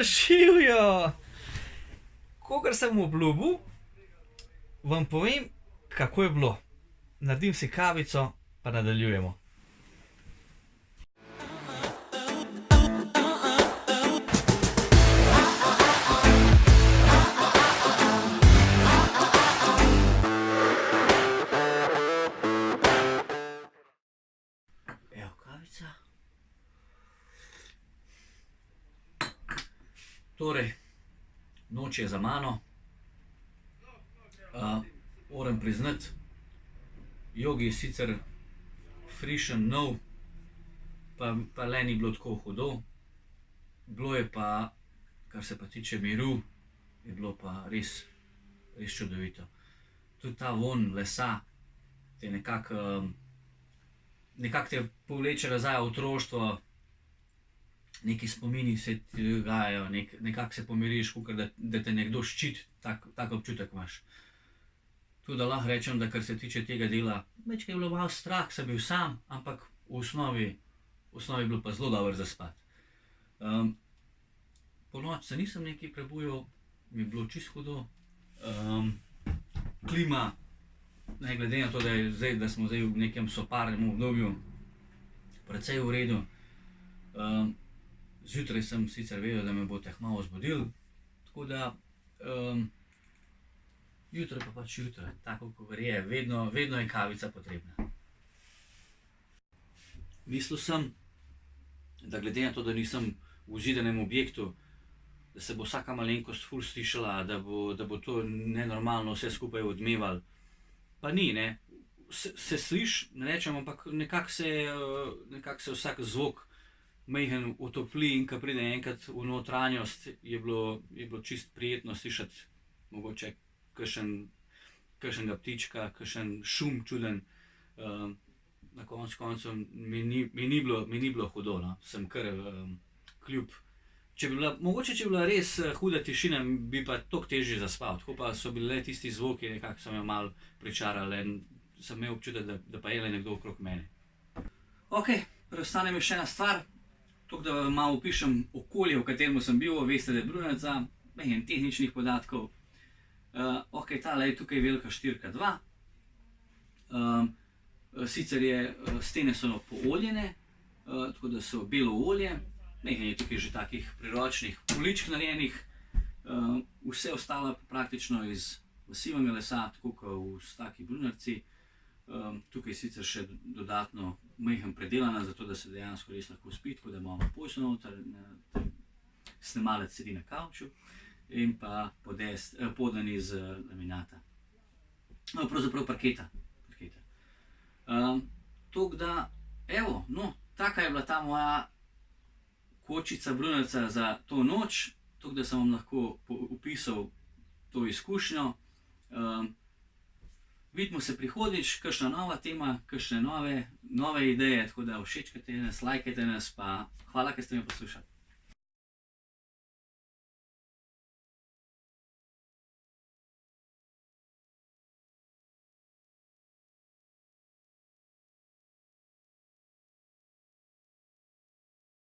Živijo! Kogar sem obljubil, vam povem, kako je bilo. Naredim si kavico, pa nadaljujemo. Evo kavica. Torej, noč je za mano. Moram priznati, jogi je sicer frišen, nov, pa le ni bilo tako hudo. Bilo je pa, kar se pa tiče miru, je bilo pa res čudovito. Tudi ta vonj lesa te nekako te povleče nazaj v otroštvo, neki spomini se ti dogajajo, nekako se pomiriš, kakor da te nekdo ščiti, tak občutek imaš. Tudi da lahko rečem, da kar se tiče tega dela, majčkeno je bilo malo strah, sem bil sam, ampak v osnovi je bilo pa zelo dobro zaspati. Ponoči se nisem nekaj prebujal, mi je bilo čisto hudo. Klima, ne glede na to, da smo zdaj v nekem soparnem obdobju, precej v redu. Zjutraj sem sicer vedel, da me bo teh malo zbudil, tako da jutro pa pač jutro, tako kot je, vedno je kavica potrebna. Mislil sem, da glede na to, da nisem v zidanem objektu, da se bo vsaka malenkost ful slišala, da bo to nenormalno vse skupaj odmevalo. Pa ni, ne. Se sliši, ne rečem, ampak nekako se vsak zvok majhen otopli in ko pride enkrat v notranjost, je bilo čisto prijetno slišati mogoče kakšnega ptička, kakšen šum čuden. Na koncu koncev mi ni bilo hudo, no. Sem kar kljub. Mogoče, če bi bila res huda tišina, bi pa toliko težje zaspal. Tako pa so bili tisti zvoki, nekako so me malo pričarali in sem imel občutek, da pa je nekdo okrog mene. Okej, preostane mi še ena stvar. Toliko, da vam malo opišem okolje, v katerem sem bil. Veste, da je Brunarica, nekaj tehničnih podatkov. Okej, tale je tukaj velika 4x2. Sicer stene so pooljene, tako da so belo olje. Nekaj je tukaj že takih priročnih poličk narejenih. Vse ostalo praktično iz masivnega lesa, tako kot v taki Brunarici. Tukaj je sicer še dodatno majhen predelana, zato da se dejansko res lahko spi, tako da imamo pojso noter, snemalec sedi na kavču in pa poden iz laminata. Pravzaprav parketa. Tako da, evo, no, taka je bila ta moja kočica Brunarica za to noč, tako da sem vam lahko opisal to izkušnjo. Vidimo se prihodnjič, kakšna nova tema, kakšne nove ideje, tako da všečkajte nas, lajkajte nas, pa hvala, ker ste me poslušali.